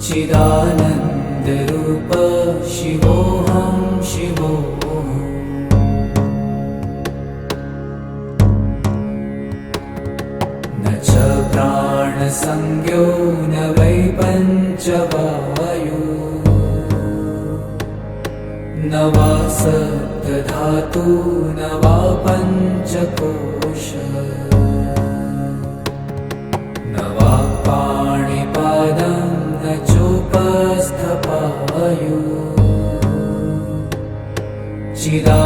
चिदानन्दरूप शिवोऽहं शिवोऽहम्। न च प्राणसंज्ञो न वै पञ्चवायु, न वा सप्तधातु न वा पञ्चकोश, न वा पाणिपादं न चोपस्थपायु। चिदा